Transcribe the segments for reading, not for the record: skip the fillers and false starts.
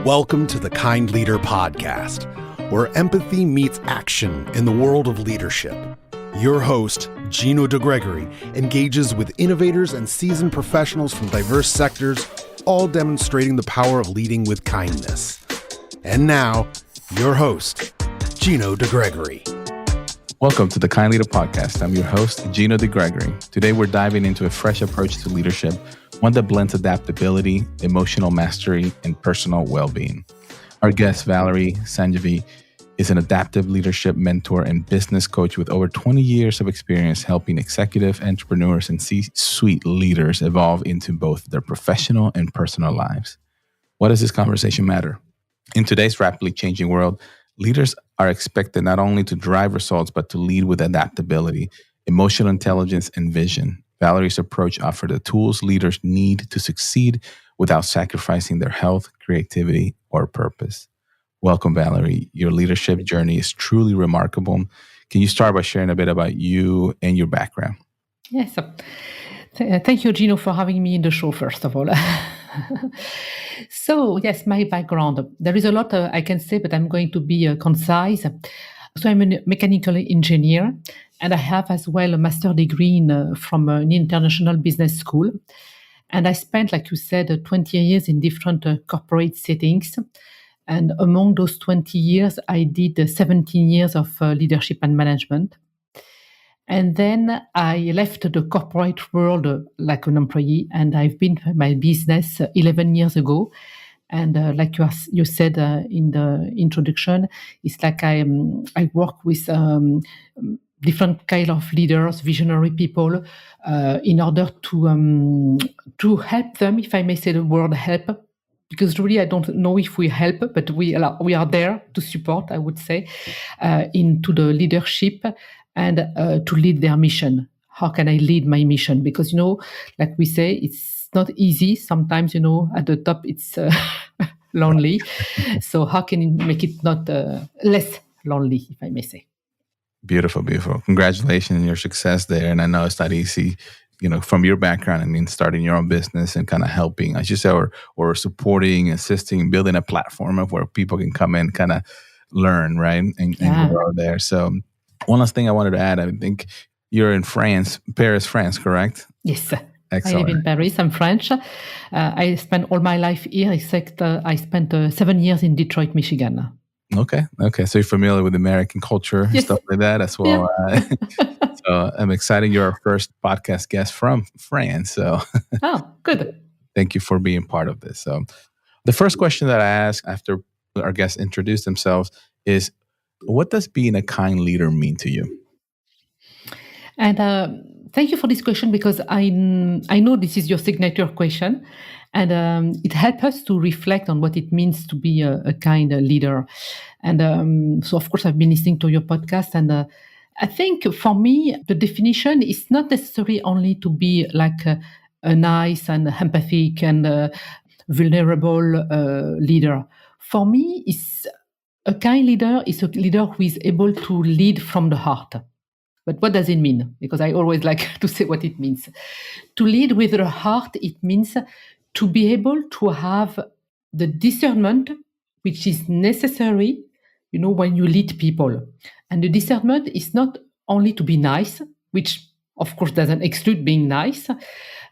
Welcome to the Kind Leader Podcast, where empathy meets action in the world of leadership. Your host, Gino DeGregory, engages with innovators and seasoned professionals from diverse sectors, all demonstrating the power of leading with kindness. And now, your host, Gino DeGregory. Welcome to the Kind Leader Podcast. I'm your host, Gino DeGregory. Today, we're diving into a fresh approach to leadership, one that blends adaptability, emotional mastery, and personal well-being. Our guest, Valerie Sanjavi, is an adaptive leadership mentor and business coach with over 20 years of experience helping executive entrepreneurs and C-suite leaders evolve into both their professional and personal lives. Why does this conversation matter? In today's rapidly changing world, leaders are expected not only to drive results, but to lead with adaptability, emotional intelligence, and vision. Valerie's approach offers the tools leaders need to succeed without sacrificing their health, creativity, or purpose. Welcome, Valerie. Your leadership journey is truly remarkable. Can you start by sharing a bit about you and your background? Yes. Thank you, Gino, for having me in the show, first of all. So, yes, my background. There is a lot I can say, but I'm going to be concise. So I'm a mechanical engineer, and I have as well a master's degree from an international business school. And I spent, like you said, 20 years in different corporate settings. And among those 20 years, I did 17 years of leadership and management. And then I left the corporate world like an employee, and I've been my business 11 years ago. And like you said in the introduction, it's like I work with different kind of leaders, visionary people, in order to help them, if I may say the word help, because really I don't know if we help, but we are there to support, I would say, into the leadership and to lead their mission. How can I lead my mission? Because, like we say, it's not easy. Sometimes, at the top, it's lonely. So how can you make it not less lonely, if I may say? Beautiful, beautiful. Congratulations on your success there. And I know it's not easy, from your background, starting your own business and kind of helping, as you said, or supporting, assisting, building a platform of where people can come in, kind of learn, right? And grow there. So one last thing I wanted to add, I think you're in France, Paris, France, correct? Yes. Excellent. I live in Paris. I'm French. I spent all my life here, except I spent 7 years in Detroit, Michigan. Okay. So you're familiar with American culture and stuff like that as well. Yeah. So I'm excited. You're our first podcast guest from France. So oh, good. Thank you for being part of this. So the first question that I ask after our guests introduce themselves is, what does being a kind leader mean to you? And thank you for this question, because I know this is your signature question, and it helps us to reflect on what it means to be a kind leader. And so, of course, I've been listening to your podcast, and I think for me, the definition is not necessarily only to be like a nice and empathic and vulnerable leader. For me, a kind leader is a leader who is able to lead from the heart. But what does it mean? Because I always like to say what it means. To lead with the heart, it means to be able to have the discernment which is necessary, when you lead people. And the discernment is not only to be nice, which of course doesn't exclude being nice,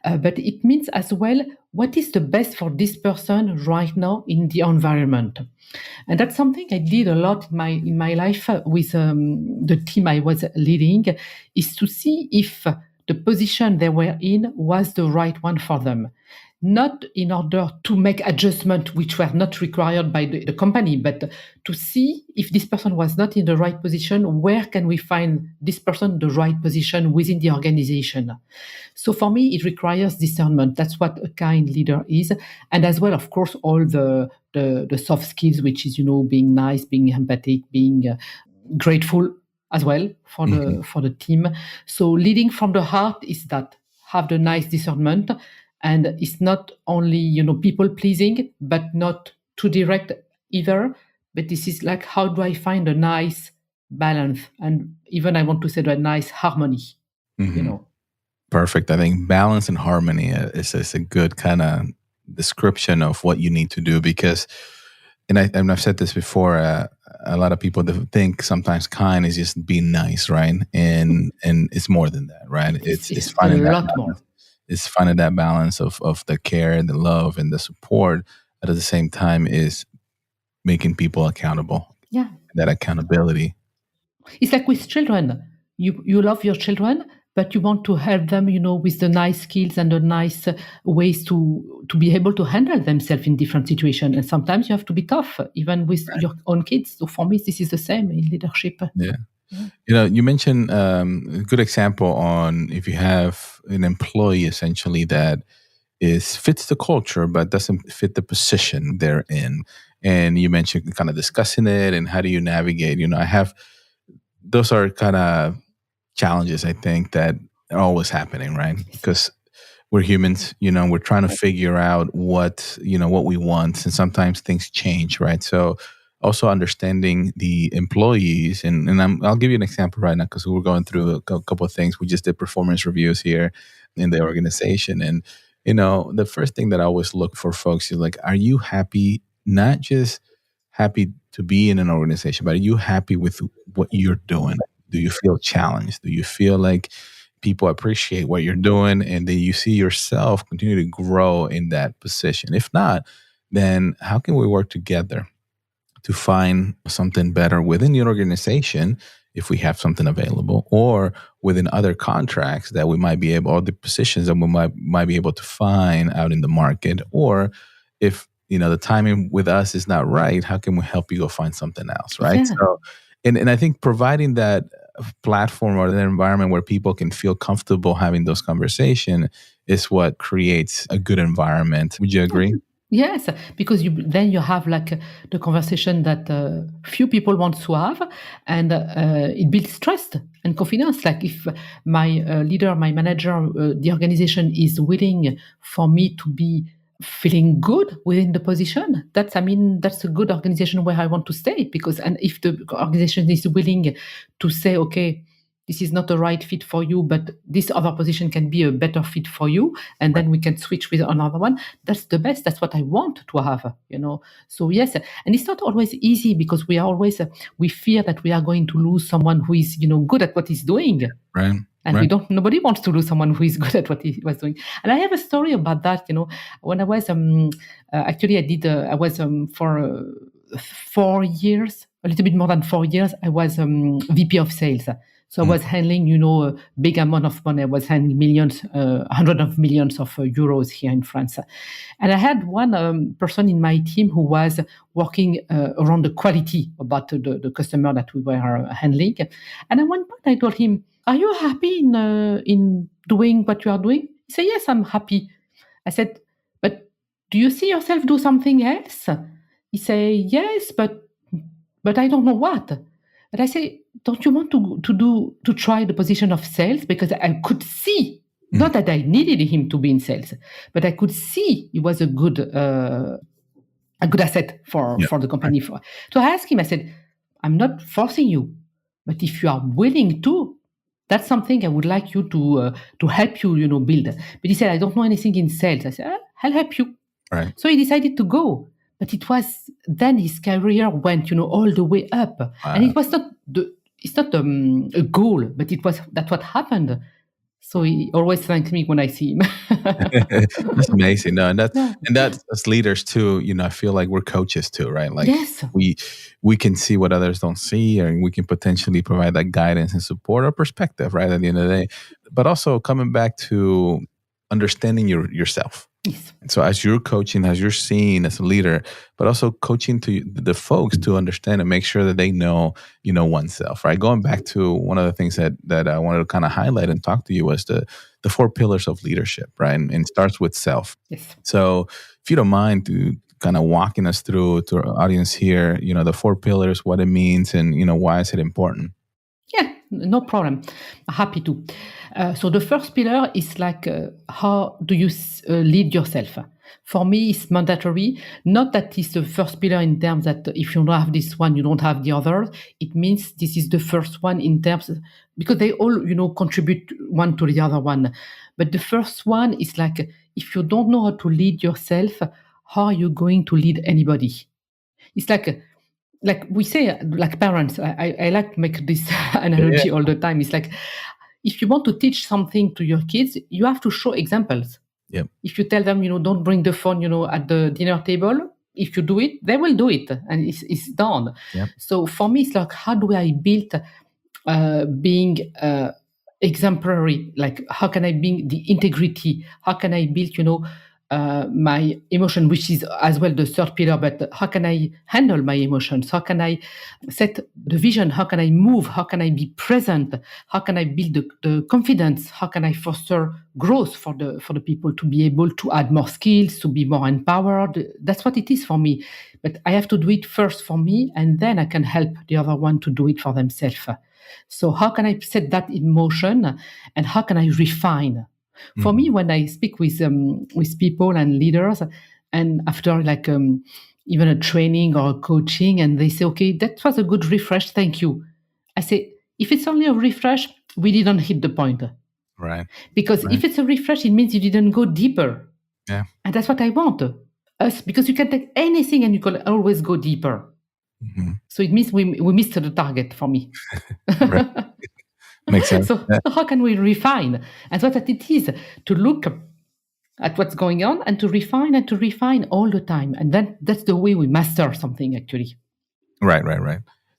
but it means as well what is the best for this person right now in the environment. And that's something I did a lot in my life with the team I was leading, is to see if the position they were in was the right one for them. Not in order to make adjustments which were not required by the company, but to see if this person was not in the right position, where can we find this person the right position within the organization? So for me, it requires discernment. That's what a kind leader is. And as well, of course, all the soft skills, which is, being nice, being empathic, being grateful as well for the team. So leading from the heart is that, have the nice discernment. And it's not only, people pleasing, but not too direct either. But this is like, how do I find a nice balance? And even I want to say the nice harmony, Perfect. I think balance and harmony is a good kind of description of what you need to do, because and I've said this before. A lot of people think sometimes kind is just being nice, right? And it's more than that, right? It's a finding that lot more. balance. It's finding that balance of the care and the love and the support, but at the same time is making people accountable. Yeah. That accountability. It's like with children. You love your children, but you want to help them, with the nice skills and the nice ways to be able to handle themselves in different situations. And sometimes you have to be tough, even with your own kids. So for me, this is the same in leadership. Yeah. You mentioned a good example on if you have an employee essentially that fits the culture but doesn't fit the position they're in, and you mentioned kind of discussing it and how do you navigate. Those are kind of challenges I think that are always happening, right? Because we're humans, we're trying to figure out what we want, and sometimes things change, right? So also understanding the employees, and I'll give you an example right now because we're going through a couple of things. We just did performance reviews here in the organization, and the first thing that I always look for folks is like, are you happy? Not just happy to be in an organization, but are you happy with what you're doing? Do you feel challenged? Do you feel like people appreciate what you're doing, and then you see yourself continue to grow in that position? If not, then how can we work together to find something better within the organization if we have something available, or within other contracts that we might be able, or the positions that we might be able to find out in the market, or if the timing with us is not right, how can we help you go find something else, right? Yeah. So, and I think providing that platform or that environment where people can feel comfortable having those conversations is what creates a good environment. Would you agree? Yes, because then you have like the conversation that few people want to have, and it builds trust and confidence. Like if my leader, my manager, the organization is willing for me to be feeling good within the position, that's a good organization where I want to stay. And if the organization is willing to say, okay, this is not the right fit for you, but this other position can be a better fit for you, and then we can switch with another one. That's the best. That's what I want to have, So yes, and it's not always easy because we fear that we are going to lose someone who is, good at what he's doing. Right. And nobody wants to lose someone who is good at what he was doing. And I have a story about that. When I was I was for 4 years, a little bit more than 4 years. I was VP of sales. So I was handling, a big amount of money. I was handling millions, hundreds of millions of euros here in France. And I had one person in my team who was working around the quality about the customer that we were handling. And at one point I told him, are you happy in doing what you are doing? He said, yes, I'm happy. I said, but do you see yourself do something else? He said, yes, but I don't know what. And I say, don't you want to try the position of sales? Because I could see, not that I needed him to be in sales, but I could see he was a good asset for the company. To ask him, I said, I'm not forcing you, but if you are willing to, that's something I would like you to help you, build. But he said, I don't know anything in sales. I said, I'll help you. Right. So he decided to go. But it was then his career went, all the way up, and it was not a goal, but that's what happened. So he always thanks me when I see him. That's amazing. No, and that's as leaders too. I feel like we're coaches too, right? Like yes. we can see what others don't see, and we can potentially provide that guidance and support or perspective, right? At the end of the day, but also coming back to understanding yourself. Yes. So as you're coaching, as you're seeing as a leader, but also coaching to the folks to understand and make sure that they know, oneself, right? Going back to one of the things that I wanted to kind of highlight and talk to you was the 4 pillars of leadership, right? And it starts with self. Yes. So if you don't mind to kind of walking us through to our audience here, the 4 pillars, what it means, and, why is it important? Yeah, no problem. Happy to. So the first pillar is like, how do you lead yourself? For me, it's mandatory. Not that it's the first pillar in terms that if you don't have this one, you don't have the other. It means this is the first one in terms, because they all, contribute one to the other one. But the first one is like, if you don't know how to lead yourself, how are you going to lead anybody? It's like we say, like parents. I like to make this analogy all the time. It's like if you want to teach something to your kids, you have to show examples. Yep. If you tell them, don't bring the phone, at the dinner table, if you do it, they will do it, and it's done. Yep. So for me, it's like, how do I build being exemplary? Like, how can I bring the integrity? How can I build, my emotion, which is as well the third pillar, but how can I handle my emotions? How can I set the vision? How can I move? How can I be present? How can I build the confidence? How can I foster growth for the people to be able to add more skills, to be more empowered? That's what it is for me. But I have to do it first for me, and then I can help the other one to do it for themselves. So how can I set that in motion, and how can I refine? For me, when I speak with people and leaders, and after even a training or a coaching, and they say, "Okay, that was a good refresh, thank you," I say, if it's only a refresh, we didn't hit the point. Right. Because if it's a refresh, it means you didn't go deeper. Yeah. And that's what I want. Because you can take anything and you can always go deeper. Mm-hmm. So it means we missed the target for me. Makes sense. So how can we refine? And what it is to look at what's going on and to refine all the time. And then that's the way we master something, actually. Right.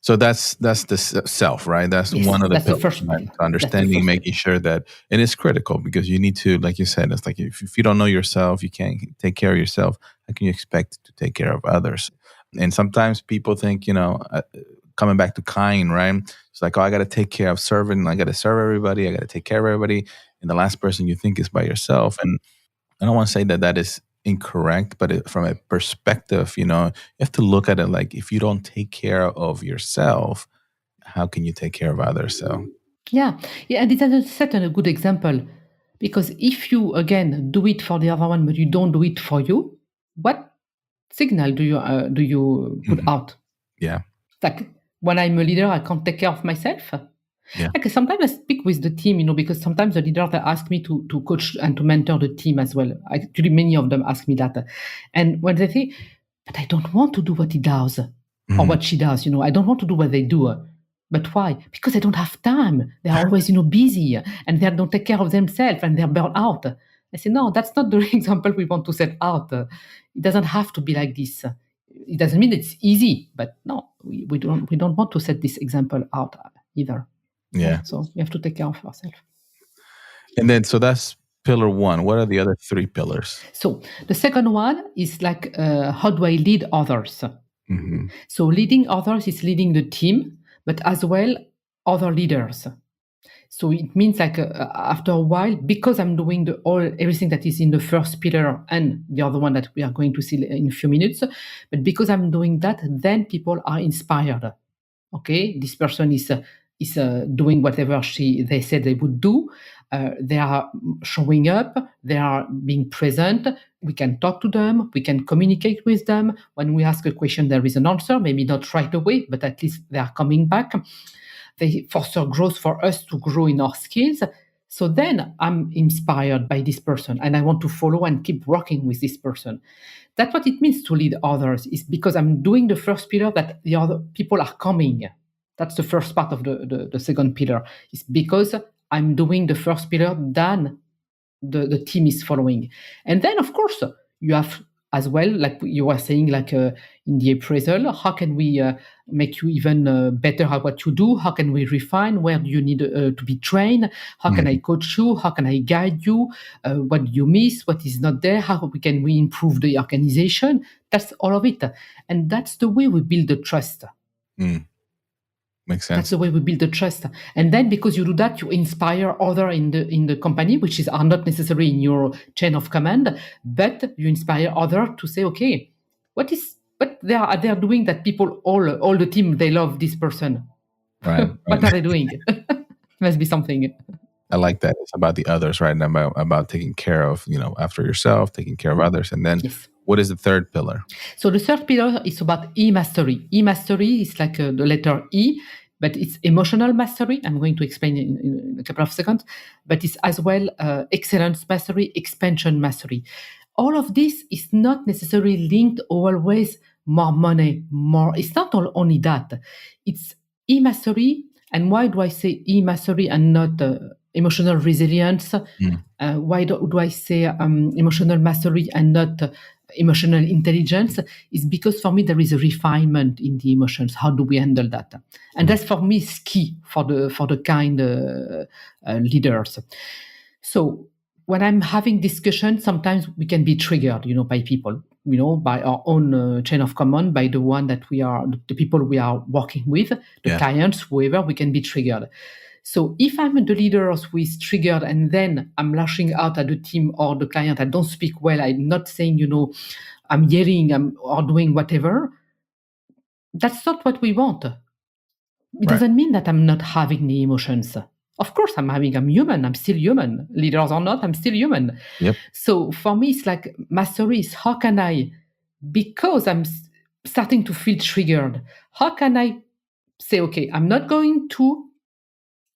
So that's the self, right? That's one of the that's the first right? Understanding, making sure that, and it's critical because you need to, like you said, it's like if you don't know yourself, you can't take care of yourself. How can you expect to take care of others? And sometimes people think, coming back to kind, right? It's like, I got to take care of serving. I got to serve everybody. I got to take care of everybody. And the last person you think is by yourself. And I don't want to say that is incorrect, but from a perspective, you have to look at it like, if you don't take care of yourself, how can you take care of others? So yeah, and it has set a good example, because if you again do it for the other one, but you don't do it for you, what signal do you put out? Yeah, like when I'm a leader, I can't take care of myself. Yeah. Like sometimes I speak with the team, because sometimes the leaders, they ask me to coach and to mentor the team as well. Actually, many of them ask me that. And when they say, but I don't want to do what he does or what she does, I don't want to do what they do. But why? Because they don't have time. They're always, busy, and they don't take care of themselves, and they're burnt out. I say, no, that's not the example we want to set out. It doesn't have to be like this. It doesn't mean it's easy, but no, we don't want to set this example out either. Yeah. So we have to take care of ourselves. And then, so that's pillar one. What are the other three pillars? So the second one is like, how do I lead others? Mm-hmm. So leading others is leading the team, but as well other leaders. So it means like after a while, because I'm doing everything that is in the first pillar and the other one that we are going to see in a few minutes, but because I'm doing that, then people are inspired. Okay, this person is doing whatever they said they would do. They are showing up. They are being present. We can talk to them. We can communicate with them. When we ask a question, there is an answer. Maybe not right away, but at least they are coming back. They foster growth for us to grow in our skills. So then I'm inspired by this person, and I want to follow and keep working with this person. That's what it means to lead others, is because I'm doing the first pillar, that the other people are coming. That's the first part of the second pillar. It's because I'm doing the first pillar, then the team is following. And then, of course, you have as well, like you were saying, like in the appraisal, how can we make you even better at what you do? How can we refine? Where do you need to be trained? How can I coach you? How can I guide you? What do you miss? What is not there? How can we improve the organization? That's all of it. And that's the way we build the trust. Makes sense. That's the way we build the trust. And then because you do that, you inspire others in the company, which are not necessarily in your chain of command, but you inspire others to say, okay, what they are doing that people, all the team, they love this person. Right. What are they doing? Must be something. I like that. It's about the others, right? And about taking care of, after yourself, taking care of others. And then What is the third pillar? So the third pillar is about e-mastery. E-mastery is like the letter E, but it's emotional mastery. I'm going to explain in a couple of seconds. But it's as well excellence mastery, expansion mastery. all of this is not necessarily linked always more money, more. It's not only that. It's e-mastery. And why do I say e-mastery and not emotional resilience? Why do I say emotional mastery and not emotional intelligence? Is because for me there is a refinement in the emotions. How do we handle that? And that's for me is key for the kind leaders. So when I'm having discussion, sometimes we can be triggered, by people, by our own chain of command, by the one that we are, the people we are working with, the clients, whoever, we can be triggered. So if I'm the leader who is triggered and then I'm lashing out at the team or the client, I don't speak well, I'm not saying, I'm yelling or doing whatever, that's not what we want. It doesn't mean that I'm not having the emotions. Of course, I'm human. I'm still human. Leaders or not, I'm still human. Yep. So for me, it's like mastery is how can I, because I'm starting to feel triggered, how can I say, okay, I'm not going to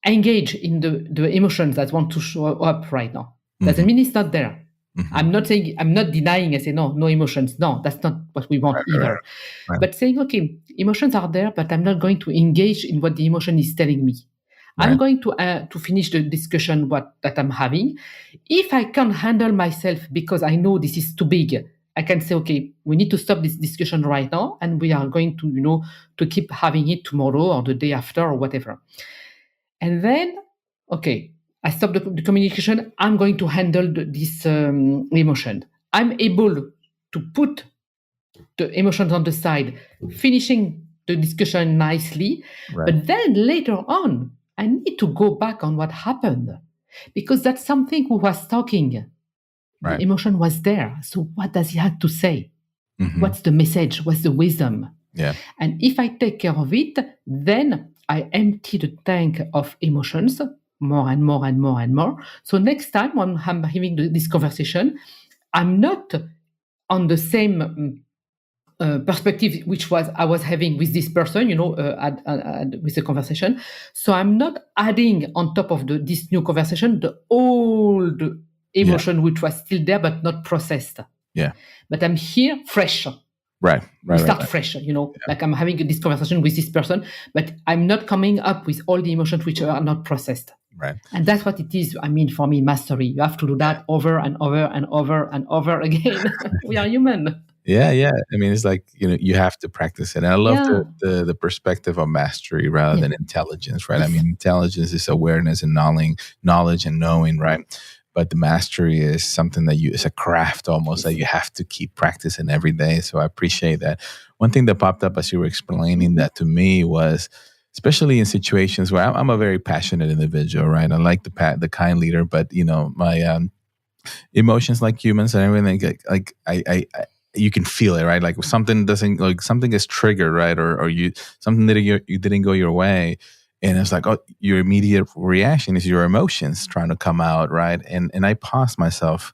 engage in the emotions that want to show up right now. Doesn't mean it's not there. I'm not saying, I'm not denying, I say, no emotions. No, that's not what we want either. Right. But saying, okay, emotions are there, but I'm not going to engage in what the emotion is telling me. I'm going to finish the discussion that I'm having. If I can't handle myself because I know this is too big, I can say, okay, we need to stop this discussion right now, and we are going to, to keep having it tomorrow or the day after or whatever. And then, okay, I stop the communication. I'm going to handle this emotion. I'm able to put the emotions on the side, finishing the discussion nicely. But then later on, I need to go back on what happened, because that's something who was talking. The emotion was there. So what does he have to say? What's the message? What's the wisdom? Yeah. And if I take care of it, then I empty the tank of emotions more and more and more and more. So next time when I'm having this conversation, I'm not on the same perspective which I was having with this person, with the conversation. So I'm not adding on top of this new conversation the old emotion which was still there but not processed. Yeah. But I'm here fresh. Right. Start fresh, like I'm having this conversation with this person, but I'm not coming up with all the emotions which are not processed. Right. And that's what it is. I mean, for me, mastery. You have to do that over and over and over and over again. We are human. Yeah. I mean, it's like, you have to practice it. And I love the perspective of mastery rather than intelligence, right? I mean, intelligence is awareness and knowledge and knowing, right? But the mastery is something that it's a craft almost that you have to keep practicing every day. So I appreciate that. One thing that popped up as you were explaining that to me was, especially in situations where I'm a very passionate individual, right? I like the kind leader, but my emotions, like humans and everything, like I you can feel it, right? Like something is triggered, right? Or something that you didn't go your way. And it's like, your immediate reaction is your emotions trying to come out, right? And I paused myself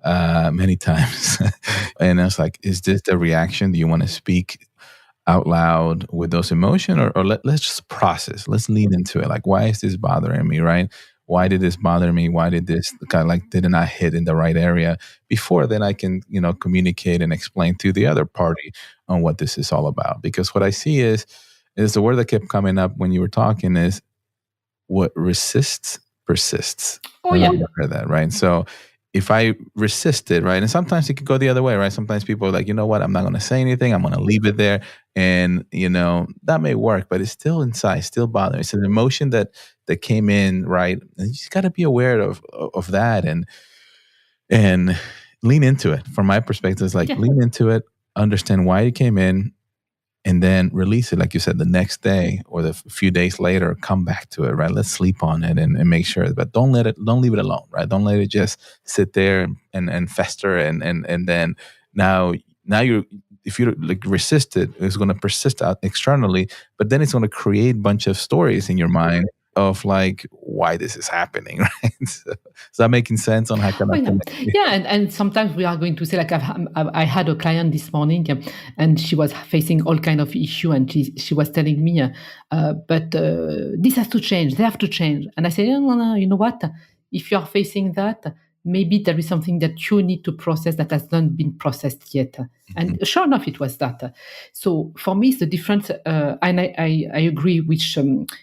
many times. And I was like, is this the reaction? Do you want to speak out loud with those emotions? Or let's just process. Let's lean into it. Like, why is this bothering me, right? Why did this bother me? Why did this didn't I hit in the right area? Before then I can, communicate and explain to the other party on what this is all about. Because what I see is the word that kept coming up when you were talking is what resists persists. Oh, yeah. I heard that, right? So if I resist it, right? And sometimes it could go the other way, right? Sometimes people are like, you know what? I'm not going to say anything. I'm going to leave it there. And, that may work, but it's still inside, still bothering. It's an emotion that came in, right? And you just got to be aware of that and lean into it. From my perspective, it's like lean into it, understand why it came in, and then release it, like you said, the next day or the few days later, come back to it, right? Let's sleep on it and make sure, but don't leave it alone, right? Don't let it just sit there and fester. And then now you, if you resist it, it's going to persist out externally, but then it's going to create a bunch of stories in your mind of like why this is happening, right? So, is that making sense on how can and sometimes we are going to say, like, I had a client this morning and she was facing all kind of issue, and she was telling me but this has to change, they have to change. And I said, no, you know what, if you are facing that, maybe there is something that you need to process that has not been processed yet. And sure enough, it was that. So for me, it's the difference. And I agree, which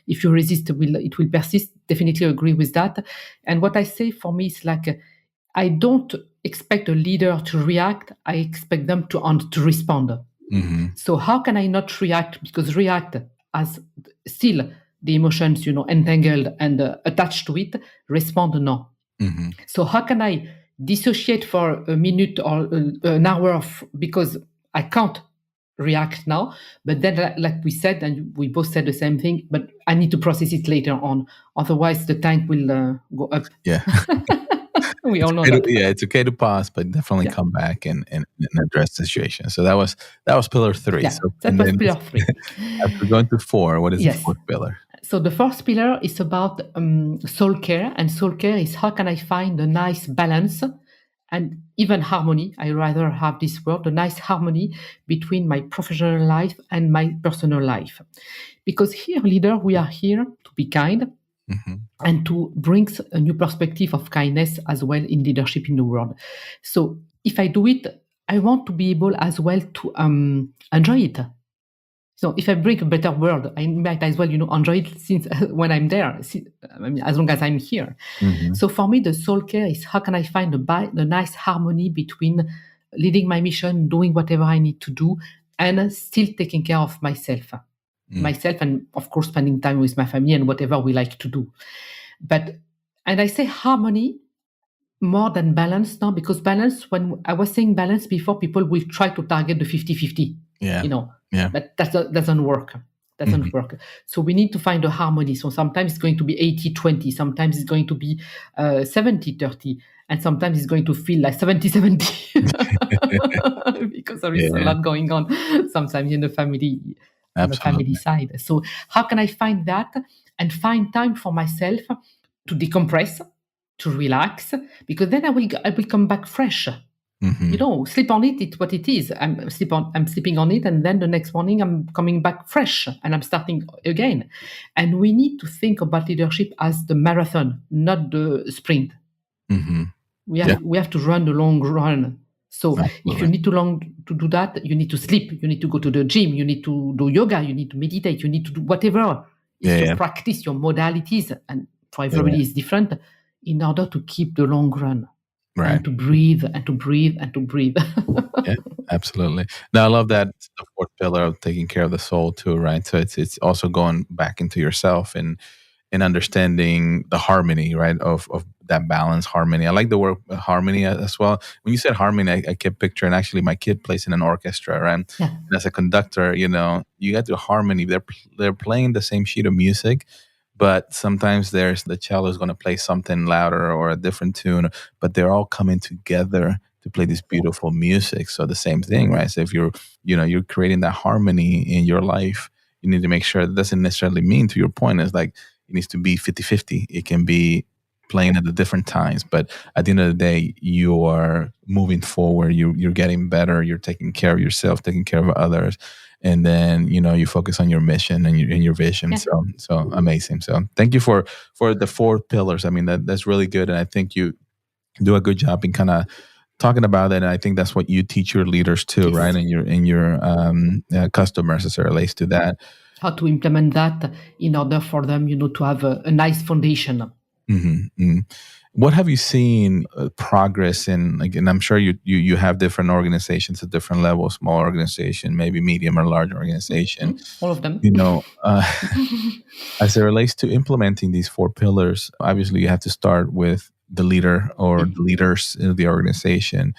if you resist, it will persist. Definitely agree with that. And what I say for me is like, I don't expect a leader to react. I expect them to respond. So how can I not react? Because react as still the emotions, entangled and attached to it. Respond, no. So how can I dissociate for a minute or an hour because I can't react now, but then like we said, and we both said the same thing, but I need to process it later on. Otherwise the tank will go up. Yeah. We all know that. Yeah, it's okay to pause, but definitely come back and address the situation. So that was pillar 3. Yeah, so that was pillar 3. After going to 4, what is the fourth pillar? So the first pillar is about soul care, and soul care is how can I find a nice balance and even harmony. I rather have this word, a nice harmony between my professional life and my personal life. Because here, leader, we are here to be kind and to bring a new perspective of kindness as well in leadership in the world. So if I do it, I want to be able as well to enjoy it. So if I bring a better world, I might as well, enjoy it since when I'm there, as long as I'm here. So for me, the soul care is how can I find the nice harmony between leading my mission, doing whatever I need to do, and still taking care of myself, and of course spending time with my family and whatever we like to do. And I say harmony more than balance now, because balance, when I was saying balance before, people will try to target the 50-50. Yeah. But that doesn't work. Work. So we need to find a harmony. So sometimes it's going to be 80-20, sometimes it's going to be 70-30, and sometimes it's going to feel like 70-70 because there is a lot going on sometimes in the family, on the family side. So how can I find that and find time for myself to decompress, to relax, because then I will come back fresh. Sleep on it, it's what it is. I'm sleeping on it, and then the next morning I'm coming back fresh and I'm starting again. And we need to think about leadership as the marathon, not the sprint. We have to run the long run. So if you need to do that, you need to sleep, you need to go to the gym, you need to do yoga, you need to meditate, you need to do whatever is your practice, your modalities, and for everybody is different, in order to keep the long run. Right. And to breathe and to breathe and to breathe. Yeah, absolutely. Now, I love that the fourth pillar of taking care of the soul too, right? So it's also going back into yourself and understanding the harmony, right, of that balance, harmony. I like the word harmony as well. When you said harmony, I kept picturing, actually my kid plays in an orchestra, right? Yeah. And as a conductor, you get to harmony. They're playing the same sheet of music, but sometimes the cello is going to play something louder or a different tune, but they're all coming together to play this beautiful music. So the same thing, right? So if you're creating that harmony in your life, you need to make sure that doesn't necessarily mean, to your point, is like it needs to be 50-50. It can be playing at the different times, but at the end of the day, you are moving forward. You're getting better. You're taking care of yourself, taking care of others. And then, you focus on your mission and your vision. Yeah. So amazing. So thank you for the 4 pillars. I mean, that's really good. And I think you do a good job in kind of talking about it. And I think that's what you teach your leaders too, right? And your customers as it relates to that. How to implement that in order for them, to have a nice foundation. What have you seen progress in? And I'm sure you have different organizations at different levels, small organization, maybe medium or large organization. All of them. As it relates to implementing these 4 pillars, obviously you have to start with the leader or the leaders in the organization.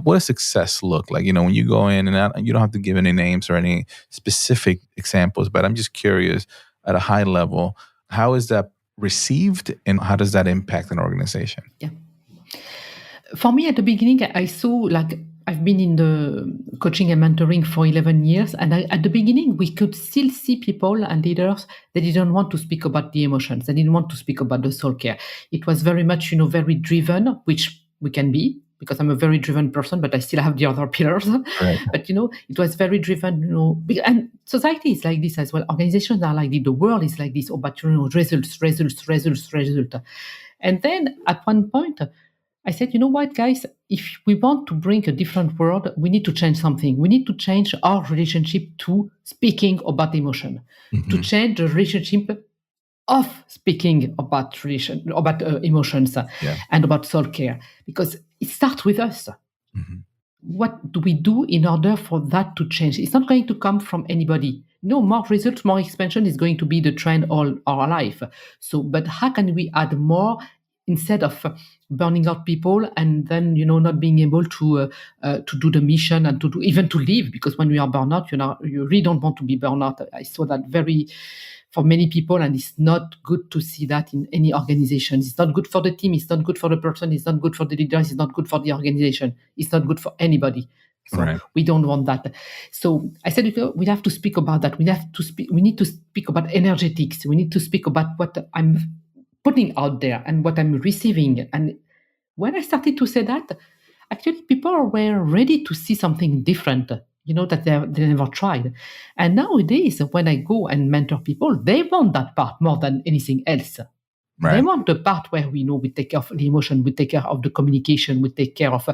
What does success look like? When you go in, and you don't have to give any names or any specific examples, but I'm just curious at a high level, how is that received and how does that impact an organization? Yeah. For me, at the beginning, I saw, I've been in the coaching and mentoring for 11 years. And at the beginning, we could still see people and leaders that didn't want to speak about the emotions. They didn't want to speak about the soul care. It was very much, very driven, which we can be, because I'm a very driven person, but I still have the other pillars. Right. But, it was very driven, and society is like this as well. Organizations are like this. The world is like this. But, results. And then at one point, I said, you know what, guys, if we want to bring a different world, we need to change something. We need to change our relationship to speaking about emotion, to change the relationship of speaking about emotions and about soul care, because it starts with us. What do we do in order for that to change? It's not going to come from anybody. No, more results, more expansion is going to be the trend all our life. So, but how can we add more instead of burning out people and then not being able to do the mission and even to live? Because when we are burned out, you really don't want to be burned out. I saw that for many people, and it's not good to see that in any organization. It's not good for the team. It's not good for the person. It's not good for the leaders. It's not good for the organization. It's not good for anybody. So we don't want that. So I said, we have to speak about that. We need to speak about energetics. We need to speak about what I'm putting out there and what I'm receiving. And when I started to say that, actually people were ready to see something different, that they never tried. And nowadays, when I go and mentor people, they want that part more than anything else. They want the part where we take care of the emotion, we take care of the communication, we take care of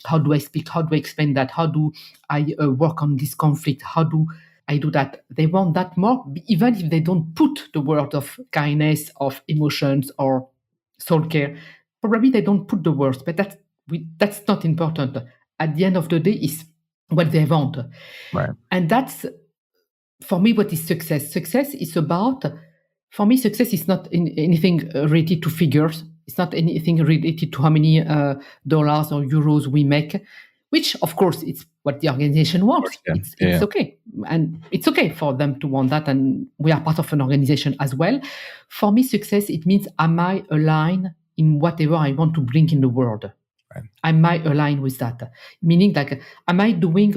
how do I speak, how do I explain that, how do I work on this conflict, how do I do that. They want that more, even if they don't put the word of kindness, of emotions, or soul care. Probably they don't put the words, but that's not important. At the end of the day, is what they want. And that's, for me, what is success. Success is about, for me, success is not anything related to figures. It's not anything related to how many dollars or euros we make, which, of course, it's what the organization wants. It's okay. And it's okay for them to want that. And we are part of an organization as well. For me, success, it means, am I aligned in whatever I want to bring in the world? Am I aligned with that? Meaning, like, am I doing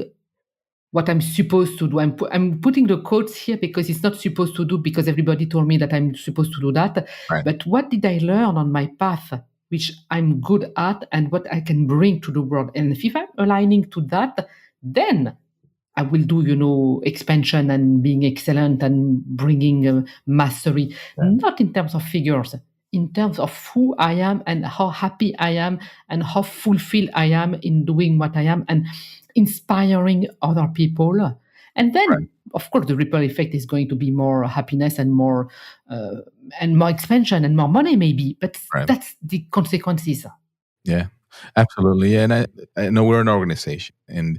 what I'm supposed to do? I'm putting the quotes here because it's not supposed to do, because everybody told me that I'm supposed to do that. But what did I learn on my path, which I'm good at, and what I can bring to the world? And if I'm aligning to that, then I will do, expansion and being excellent and bringing mastery, not in terms of figures, in terms of who I am and how happy I am and how fulfilled I am in doing what I am and inspiring other people. And then, of course, the ripple effect is going to be more happiness and more expansion and more money, maybe. But that's the consequences. Yeah, absolutely. And I know we're an organization, and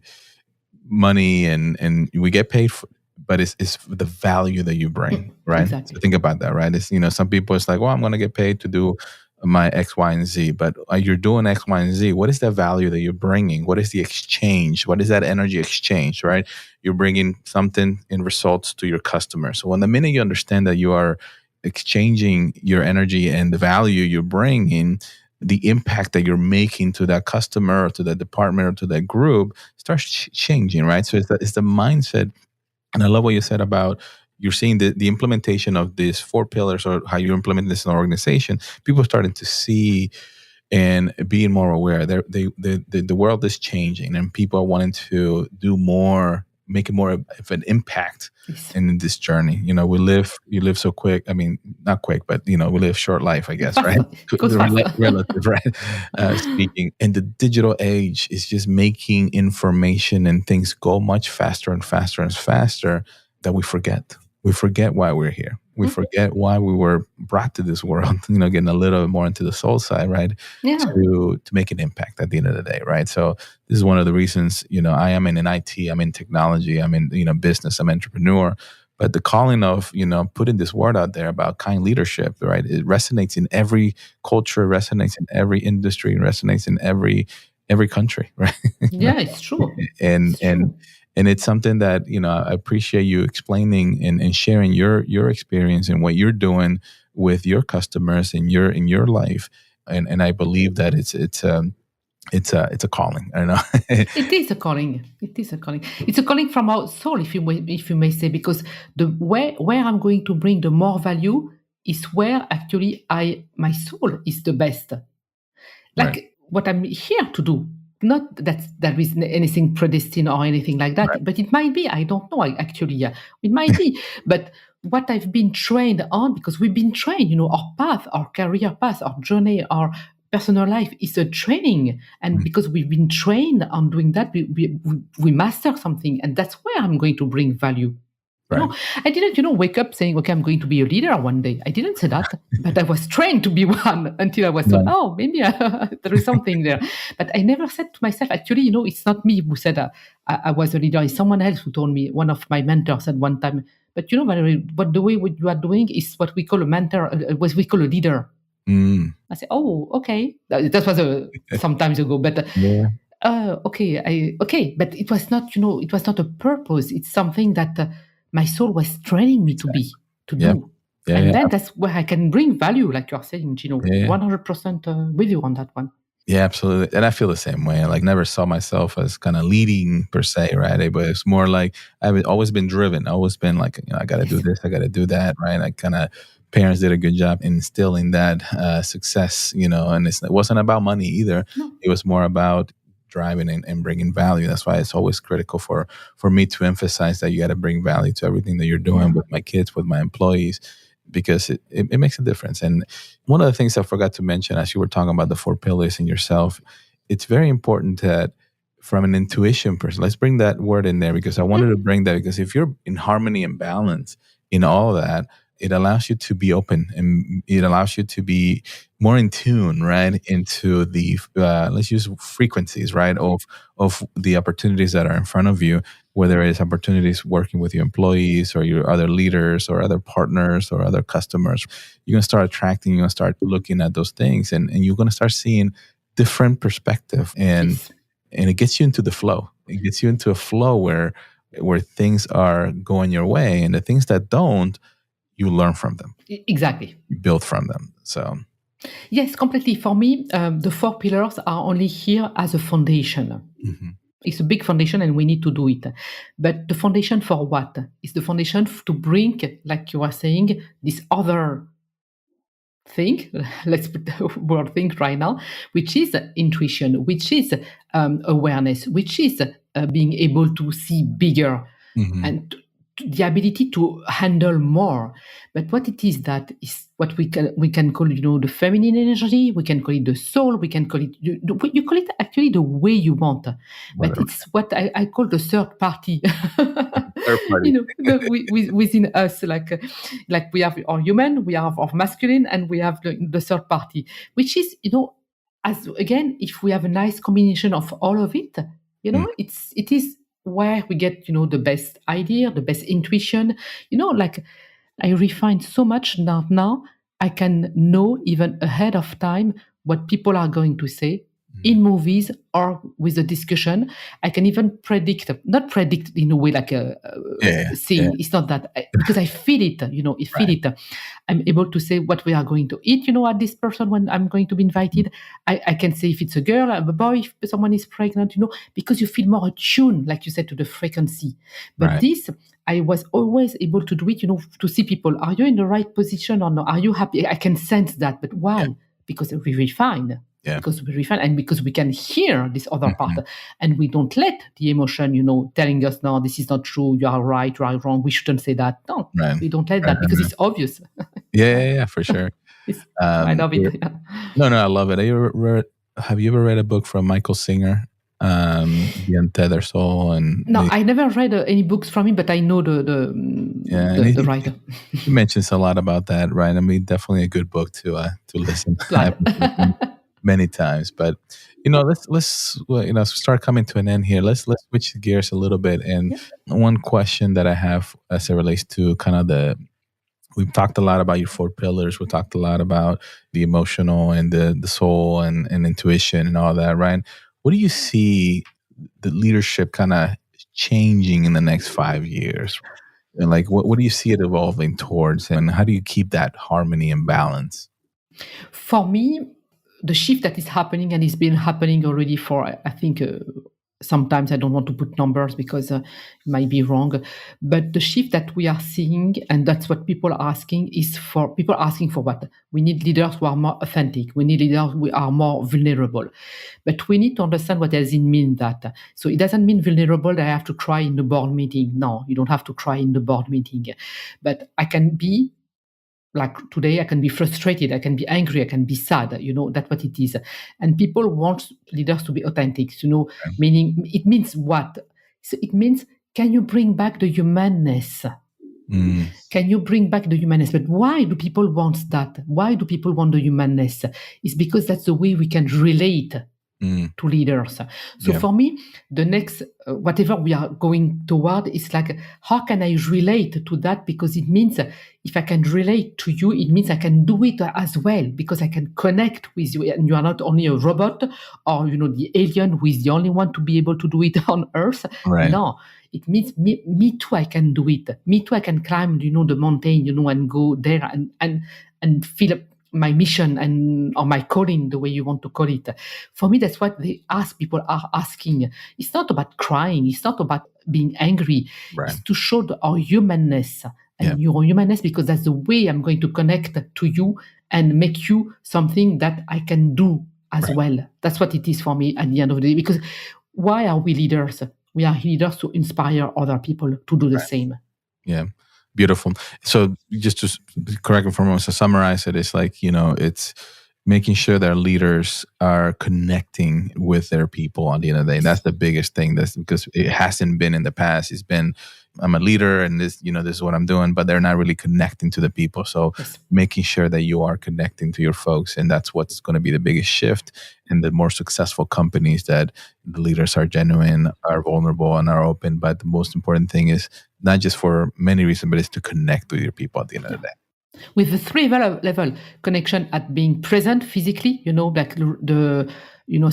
money and we get paid for, but it's the value that you bring, right? Exactly. So think about that, right? It's, some people, it's like, well, I'm going to get paid to do my X, Y, and Z, but you're doing X, Y, and Z. What is that value that you're bringing? What is the exchange? What is that energy exchange, right? You're bringing something in results to your customers. So when the minute you understand that you are exchanging your energy and the value you're bringing, the impact that you're making to that customer or to that department or to that group starts changing, right? So it's the mindset. And I love what you said about you're seeing the implementation of these 4 pillars, or how you implement this in an organization. People are starting to see and being more aware. The world is changing, and people are wanting to do more, make it more of an impact in this journey. You live so quick. I mean, not quick, but we live short life, I guess, right? Relative, right? Speaking. And the digital age is just making information and things go much faster and faster and faster, that we forget. We forget why we're here. We forget why we were brought to this world, getting a little bit more into the soul side, right? Yeah. To make an impact at the end of the day, right? So this is one of the reasons, I am in IT, I'm in technology, I'm in, business, I'm an entrepreneur. But the calling of, putting this word out there about kind leadership, right? It resonates in every culture, resonates in every industry, resonates in every country, right? Yeah, it's true. And it's something that, I appreciate you explaining and sharing your experience and what you're doing with your customers in your life. And I believe that it's a calling. I don't know. It is a calling. It is a calling. It's a calling from our soul, if you may say, because where I'm going to bring the more value is where actually my soul is the best. Like what I'm here to do. Not that there is anything predestined or anything like that, but it might be. I don't know. Actually, it might be. But what I've been trained on, because we've been trained, our path, our career path, our journey, our personal life is a training. And because we've been trained on doing that, we master something. And that's where I'm going to bring value. Right. No, I didn't, wake up saying, okay, I'm going to be a leader one day. I didn't say that, but I was trained to be one until I was told, oh, maybe there is something there. But I never said to myself, actually, it's not me who said I was a leader. It's someone else who told me. One of my mentors said one time, but Valerie, what you are doing is what we call a mentor, what we call a leader. I said, oh, okay. That was some time ago, but okay. But it was not, it was not a purpose. It's something that my soul was training me to do. And then that's where I can bring value, like you're saying, 100% with you on that one. Yeah, absolutely. And I feel the same way. I never saw myself as kind of leading per se, right? But it's more like I've always been driven. Always been like, I got to do this, I got to do that, right? I kind of, parents did a good job instilling that success, and it wasn't about money either. No. It was more about driving and bringing value. That's why it's always critical for me to emphasize that you got to bring value to everything that you're doing with my kids, with my employees, because it makes a difference. And one of the things I forgot to mention as you were talking about the 4 pillars in yourself, it's very important that from an intuition person, let's bring that word in there, because I wanted to bring that, because if you're in harmony and balance in all of that, it allows you to be open, and it allows you to be more in tune, right, into the let's use frequencies, right, of the opportunities that are in front of you, whether it's opportunities working with your employees or your other leaders or other partners or other customers. You're going to start attracting, you're going to start looking at those things, and you're going to start seeing different perspective, and it gets you into the flow. It gets you into a flow where things are going your way, and the things that don't, you learn from them. Exactly. You build from them. So, yes, completely. For me, the 4 pillars are only here as a foundation. Mm-hmm. It's a big foundation, and we need to do it. But the foundation for what? It's the foundation to bring, like you are saying, this other thing, let's put the word think right now, which is intuition, which is awareness, which is being able to see bigger, and the ability to handle more. But what it is, that is what we can call, the feminine energy. We can call it the soul. We can call it, you call it actually the way you want. But it's what I call the third party. Third party. Within us, like we have our human, we have our masculine, and we have the third party, which is, as again, if we have a nice combination of all of it, it is where we get, the best idea, the best intuition. I refine so much now I can know even ahead of time what people are going to say in movies or with a discussion. I can even not predict in a way like a scene. Yeah. It's not that, because I feel it, feel it. I'm able to say what we are going to eat, at this person when I'm going to be invited. I can say if it's a girl, a boy, if someone is pregnant, because you feel more attuned, like you said, to the frequency. But this, I was always able to do it, to see people. Are you in the right position or not? Are you happy? I can sense that. But why? Yeah. Because we refine. Yeah. Because we refine, and because we can hear this other part, and we don't let the emotion, telling us, no, this is not true, you are right, you are wrong, we shouldn't say that. No, we don't let that, because it's obvious. Yeah, for sure. I love it. Yeah. No, I love it. Have you ever read a book from Michael Singer, The Untethered Soul? No, I never read any books from him, but I know the writer. He mentions a lot about that, right? I mean, definitely a good book to listen to. Many times, but let's start coming to an end here. Let's switch gears a little bit. And one question that I have as it relates to kind of we've talked a lot about your 4 pillars. We talked a lot about the emotional and the soul and intuition and all that, right? What do you see the leadership kind of changing in the next 5 years? And what do you see it evolving towards, and how do you keep that harmony and balance? For me, the shift that is happening, and it's been happening already for, I think, sometimes I don't want to put numbers because it might be wrong, but the shift that we are seeing, and that's what people are asking, is for people asking for what? We need leaders who are more authentic. We need leaders who are more vulnerable. But we need to understand what does it mean that. So it doesn't mean vulnerable that I have to cry in the board meeting. No, you don't have to cry in the board meeting. But I can be like today, I can be frustrated, I can be angry, I can be sad. That's what it is. And people want leaders to be authentic. Meaning it means what? So it means, can you bring back the humanness? Can you bring back the humanness? But why do people want that? Why do people want the humanness? It's because that's the way we can relate to leaders. So for me, the next, whatever we are going toward, is like, how can I relate to that? Because it means if I can relate to you, it means I can do it as well, because I can connect with you. And you are not only a robot or, the alien who is the only one to be able to do it on Earth. Right. No, it means me too, I can do it. Me too, I can climb, the mountain, and go there and feel up my mission or my calling, the way you want to call it. For me, that's what people are asking. It's not about crying. It's not about being angry. Right. It's to show our humanness and your humanness, because that's the way I'm going to connect to you and make you something that I can do as well. That's what it is for me at the end of the day. Because why are we leaders? We are leaders to inspire other people to do the same. Yeah. Beautiful. So just to correct me for a moment, to summarize it, it's like, it's making sure that leaders are connecting with their people on the end of the day. And that's the biggest thing. That's because it hasn't been in the past. It's been, I'm a leader and this is what I'm doing, but they're not really connecting to the people. So making sure that you are connecting to your folks. And that's what's going to be the biggest shift. And the more successful companies, that the leaders are genuine, are vulnerable, and are open. But the most important thing is not just for many reasons, but it's to connect with your people at the end of the day. With the three level connection at being present physically, like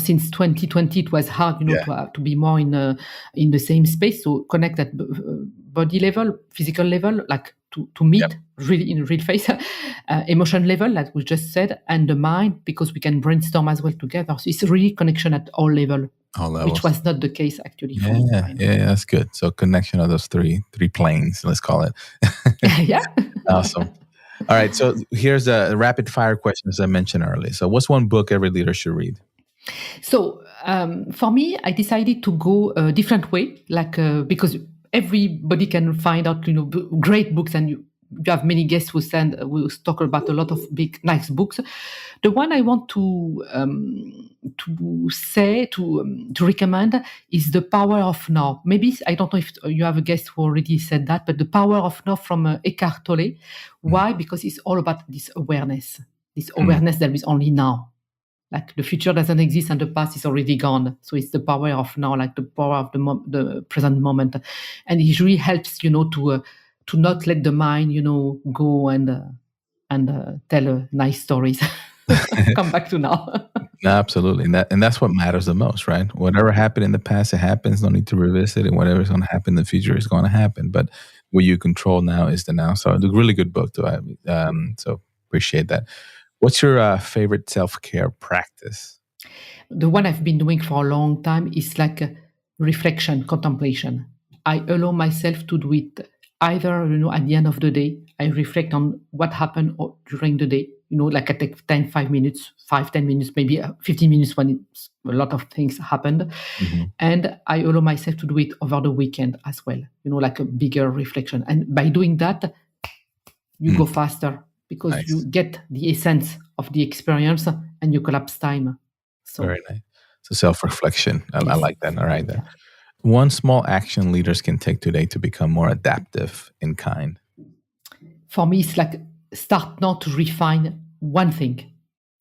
since 2020 it was hard, to be more in the same space. So connect at body level, physical level, like to meet really in real face, emotion level, like we just said, and the mind, because we can brainstorm as well together. So it's really connection at all levels, which was not the case actually. For me. Yeah, that's good. So connection of those three planes, let's call it. Yeah. Awesome. All right. So here's a rapid fire question, as I mentioned earlier. So what's one book every leader should read? So for me, I decided to go a different way, because everybody can find out, great books, and you have many guests who talk about a lot of big, nice books. The one I want to recommend is The Power of Now. Maybe, I don't know if you have a guest who already said that, but The Power of Now from Eckhart Tolle. Why? Because it's all about this awareness that is only now. Like the future doesn't exist and the past is already gone. So it's the power of now, like the power of the present moment. And it really helps, to not let the mind, go and tell nice stories. Come back to now. Absolutely. And that's what matters the most, right? Whatever happened in the past, it happens. No need to revisit it. Whatever's going to happen in the future is going to happen. But what you control now is the now. So it's a really good book too. So appreciate that. What's your favorite self-care practice? The one I've been doing for a long time is like reflection, contemplation. I allow myself to do it either, at the end of the day, I reflect on what happened during the day. Like I take 10 minutes, 10 minutes, maybe 15 minutes when a lot of things happened. Mm-hmm. And I allow myself to do it over the weekend as well, like a bigger reflection. And by doing that, you go faster. Because you get the essence of the experience and you collapse time. So very nice. So self-reflection. I like that. All right. Then. One small action leaders can take today to become more adaptive and kind. For me, it's like start not to refine one thing.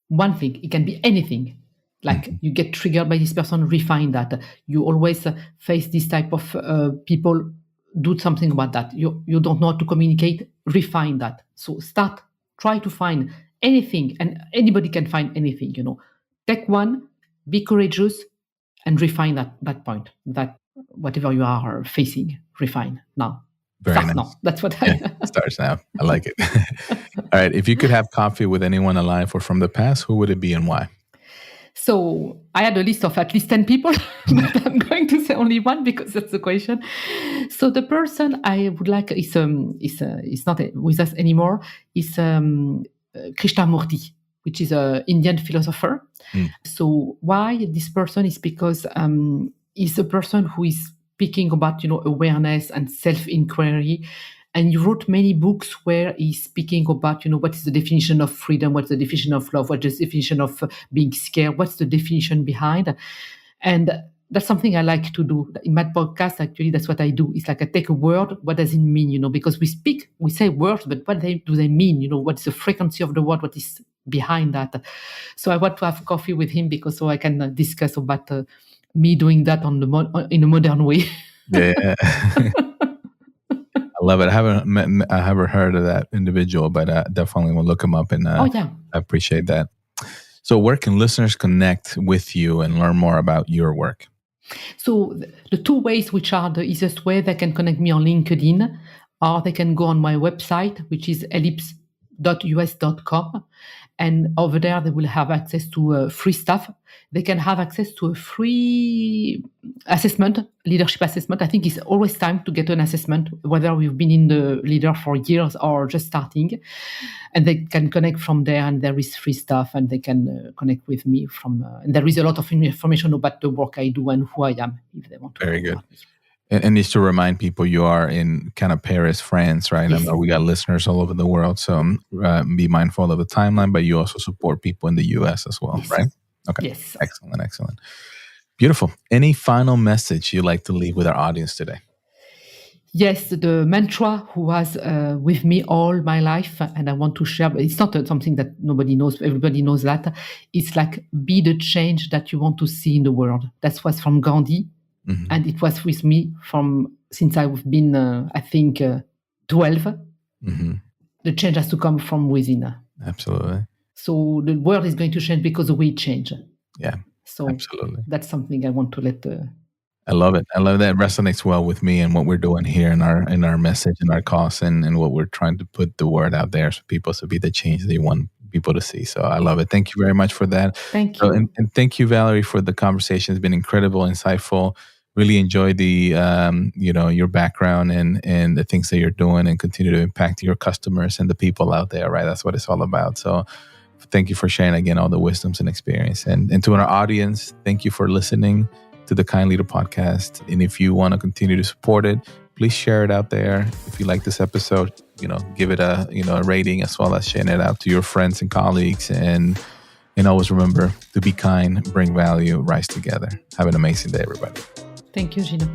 One thing. It can be anything. Like you get triggered by this person, refine that. You always face this type of people, do something about that. You don't know how to communicate, refine that. So try to find anything, and anybody can find anything, Take one, be courageous, and refine that point, that whatever you are facing, refine now. Very nice. Now. That's what starts now. I like it. All right. If you could have coffee with anyone alive or from the past, who would it be and why? So I had a list of at least 10 people, but I'm going to say only one because that's the question. So the person I would like is not with us anymore. Is Krishnamurti, which is an Indian philosopher. So why this person is because he's a person who is speaking about awareness and self-inquiry, And he wrote many books where he's speaking about, what is the definition of freedom, what's the definition of love, what's the definition of being scared, what's the definition behind. And that's something I like to do. In my podcast, actually, that's what I do. It's like I take a word, what does it mean, because we say words, but what do they mean? What's the frequency of the word, what is behind that? So I want to have coffee with him so I can discuss about me doing that in a modern way. Yeah. I love it. I haven't heard of that individual, but definitely will look him up, and I appreciate that. So where can listeners connect with you and learn more about your work? So the two ways which are the easiest way, they can connect me on LinkedIn, or they can go on my website, which is ellipse.us.com. And over there, they will have access to free stuff. They can have access to a free assessment, leadership assessment. I think it's always time to get an assessment, whether we've been in the leader for years or just starting. And they can connect from there, and there is free stuff, and they can connect with me and there is a lot of information about the work I do and who I am, if they want to. Very good. And just to remind people, you are in kind of Paris, France, right? Yes. I know we got listeners all over the world, so be mindful of the timeline, but you also support people in the US as well, yes. right? Okay. Yes. Excellent. Beautiful. Any final message you'd like to leave with our audience today? Yes, the mantra who was with me all my life, and I want to share, but it's not something that nobody knows, everybody knows that. It's like, be the change that you want to see in the world. That was from Gandhi. Mm-hmm. And it was with me since I've been, 12. Mm-hmm. The change has to come from within. Absolutely. So the world is going to change because we change. Yeah. So absolutely. That's something I want to let. I love it. I love that. It resonates well with me and what we're doing here in our message and our cause and what we're trying to put the word out there for people to be the change they want people to see. So I love it. Thank you very much for that. Thank you. And thank you, Valerie, for the conversation. It's been incredible, insightful. Really enjoyed the your background and the things that you're doing, and continue to impact your customers and the people out there, right? That's what it's all about. So thank you for sharing again all the wisdoms and experience. And to our audience, thank you for listening to the Kind Leader Podcast. And if you want to continue to support it, please share it out there. If you like this episode, give it a rating, as well as sharing it out to your friends and colleagues. And always remember to be kind, bring value, rise together. Have an amazing day, everybody. Thank you, Gino.